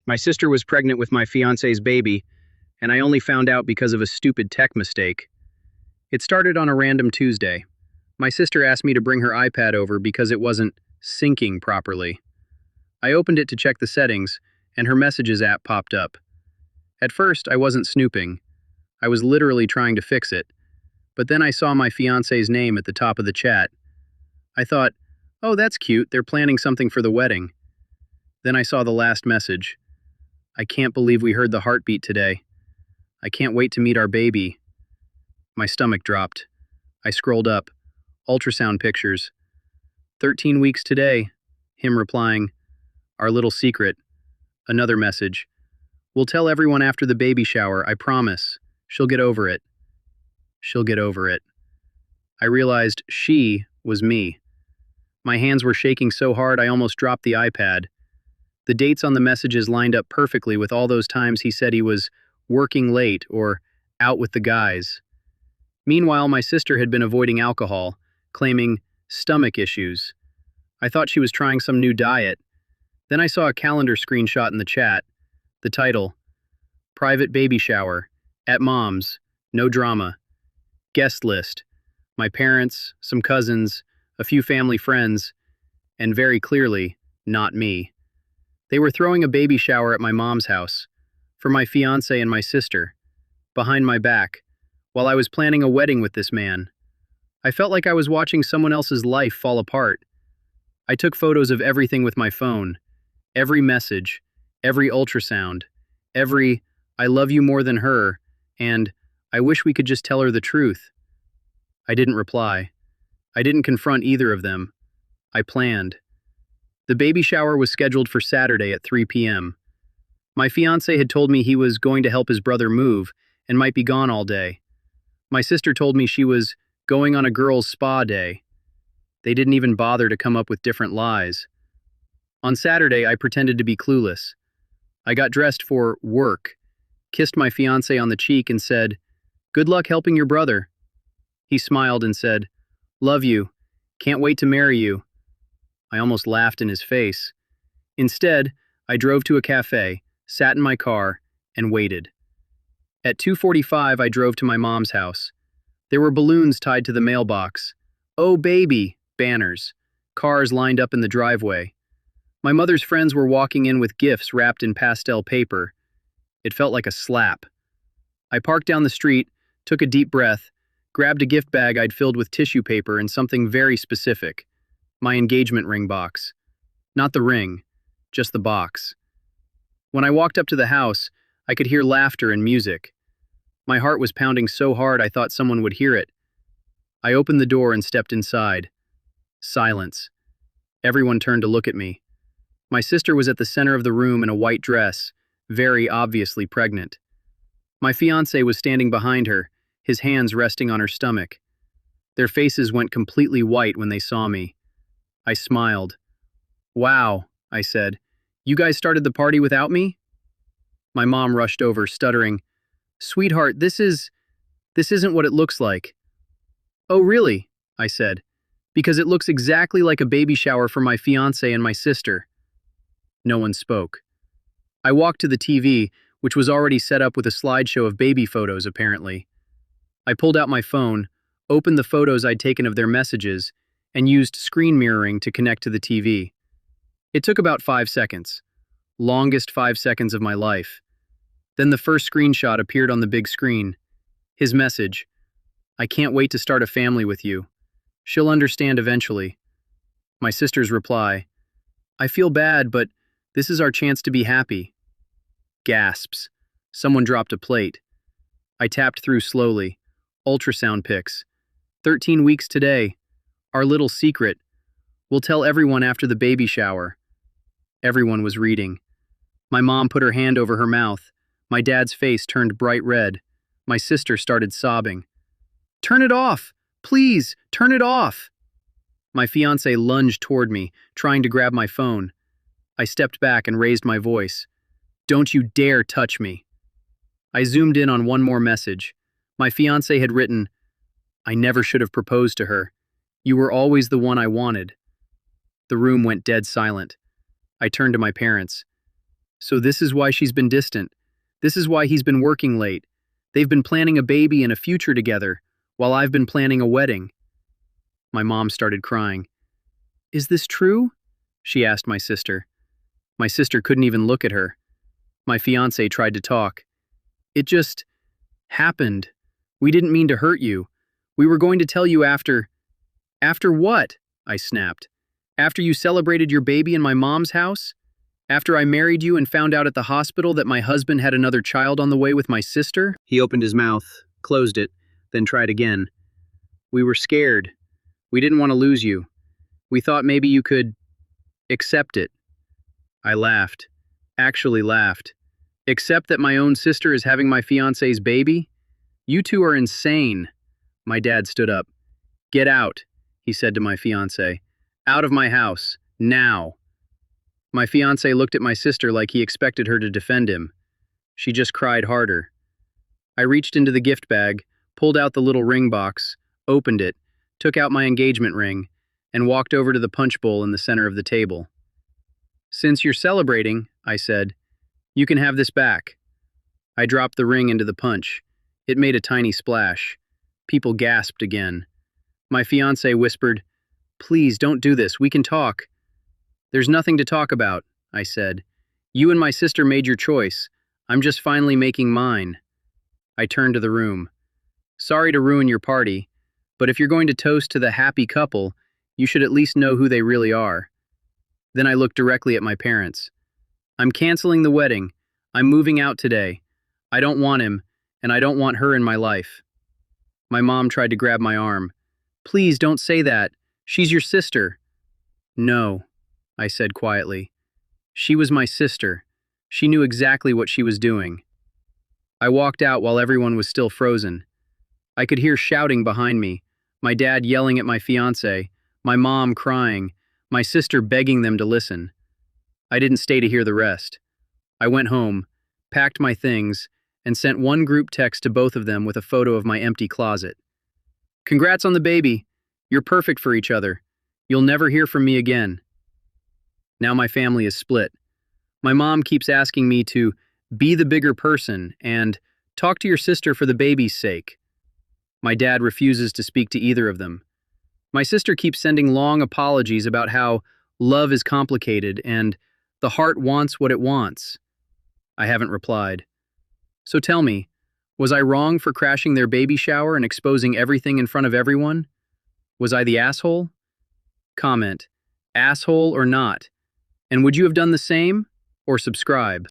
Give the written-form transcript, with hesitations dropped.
My sister was pregnant with my fiance's baby, and I only found out because of a stupid tech mistake. It started on a random Tuesday. My sister asked me to bring her iPad over because it wasn't syncing properly. I opened it to check the settings, and her Messages app popped up. At first, I wasn't snooping. I was literally trying to fix it. But then I saw my fiance's name at the top of the chat. I thought, oh, that's cute, they're planning something for the wedding. Then I saw the last message. I can't believe we heard the heartbeat today. I can't wait to meet our baby. My stomach dropped. I scrolled up. Ultrasound pictures. 13 weeks today. Him replying, our little secret. Another message. We'll tell everyone after the baby shower, I promise. She'll get over it. She'll get over it. I realized she was me. My hands were shaking so hard I almost dropped the iPad. The dates on the messages lined up perfectly with all those times he said he was working late or out with the guys. Meanwhile, my sister had been avoiding alcohol, claiming stomach issues. I thought she was trying some new diet. Then I saw a calendar screenshot in the chat. The title, Private Baby Shower, at Mom's, no drama. Guest list, my parents, some cousins, a few family friends, and very clearly, not me. They were throwing a baby shower at my mom's house, for my fiancé and my sister, behind my back, while I was planning a wedding with this man. I felt like I was watching someone else's life fall apart. I took photos of everything with my phone, every message, every ultrasound, every I love you more than her, and I wish we could just tell her the truth. I didn't reply. I didn't confront either of them. I planned. The baby shower was scheduled for Saturday at 3 p.m. My fiancé had told me he was going to help his brother move and might be gone all day. My sister told me she was going on a girls' spa day. They didn't even bother to come up with different lies. On Saturday, I pretended to be clueless. I got dressed for work, kissed my fiancé on the cheek and said, "Good luck helping your brother." He smiled and said, "Love you. Can't wait to marry you." I almost laughed in his face. Instead, I drove to a cafe, sat in my car, and waited. At 2:45, I drove to my mom's house. There were balloons tied to the mailbox. "Oh, baby," banners. Cars lined up in the driveway. My mother's friends were walking in with gifts wrapped in pastel paper. It felt like a slap. I parked down the street, took a deep breath, grabbed a gift bag I'd filled with tissue paper and something very specific. My engagement ring box. Not the ring, just the box. When I walked up to the house, I could hear laughter and music. My heart was pounding so hard I thought someone would hear it. I opened the door and stepped inside. Silence. Everyone turned to look at me. My sister was at the center of the room in a white dress, very obviously pregnant. My fiancé was standing behind her, his hands resting on her stomach. Their faces went completely white when they saw me. I smiled. "Wow," I said. "You guys started the party without me?" My mom rushed over, stuttering, "Sweetheart, this isn't what it looks like." "Oh, really?" I said. "Because it looks exactly like a baby shower for my fiancé and my sister." No one spoke. I walked to the TV, which was already set up with a slideshow of baby photos, apparently. I pulled out my phone, opened the photos I'd taken of their messages, and used screen mirroring to connect to the TV. It took about 5 seconds. Longest 5 seconds of my life. Then the first screenshot appeared on the big screen. His message, "I can't wait to start a family with you. She'll understand eventually." My sister's reply, "I feel bad, but this is our chance to be happy." Gasps. Someone dropped a plate. I tapped through slowly. Ultrasound pics. 13 weeks today. Our little secret. We'll tell everyone after the baby shower. Everyone was reading. My mom put her hand over her mouth. My dad's face turned bright red. My sister started sobbing. "Turn it off! Please, turn it off!" My fiancé lunged toward me, trying to grab my phone. I stepped back and raised my voice. "Don't you dare touch me." I zoomed in on one more message. My fiancé had written, "I never should have proposed to her. You were always the one I wanted." The room went dead silent. I turned to my parents. So this is why she's been distant. This is why he's been working late. They've been planning a baby and a future together, while I've been planning a wedding. My mom started crying. Is this true? She asked my sister. My sister couldn't even look at her. My fiancé tried to talk. It just happened. We didn't mean to hurt you. We were going to tell you after. After what? I snapped. After you celebrated your baby in my mom's house? After I married you and found out at the hospital that my husband had another child on the way with my sister? He opened his mouth, closed it, then tried again. We were scared. We didn't want to lose you. We thought maybe you could accept it. I laughed. Actually laughed. Accept that my own sister is having my fiancé's baby? You two are insane. My dad stood up. Get out, he said to my fiancé. Out of my house, now. My fiancé looked at my sister like he expected her to defend him. She just cried harder. I reached into the gift bag, pulled out the little ring box, opened it, took out my engagement ring, and walked over to the punch bowl in the center of the table. Since you're celebrating, I said, you can have this back. I dropped the ring into the punch. It made a tiny splash. People gasped again. My fiancé whispered, please don't do this, we can talk. There's nothing to talk about, I said. You and my sister made your choice. I'm just finally making mine. I turned to the room. Sorry to ruin your party, but if you're going to toast to the happy couple, you should at least know who they really are. Then I looked directly at my parents. I'm canceling the wedding. I'm moving out today. I don't want him, and I don't want her in my life. My mom tried to grab my arm. Please don't say that. She's your sister. No, I said quietly. She was my sister. She knew exactly what she was doing. I walked out while everyone was still frozen. I could hear shouting behind me, my dad yelling at my fiancé, my mom crying, my sister begging them to listen. I didn't stay to hear the rest. I went home, packed my things, and sent one group text to both of them with a photo of my empty closet. Congrats on the baby. You're perfect for each other. You'll never hear from me again. Now my family is split. My mom keeps asking me to be the bigger person and talk to your sister for the baby's sake. My dad refuses to speak to either of them. My sister keeps sending long apologies about how love is complicated and the heart wants what it wants. I haven't replied. So tell me, was I wrong for crashing their baby shower and exposing everything in front of everyone? Was I the asshole? Comment, asshole or not? And would you have done the same? Or subscribe?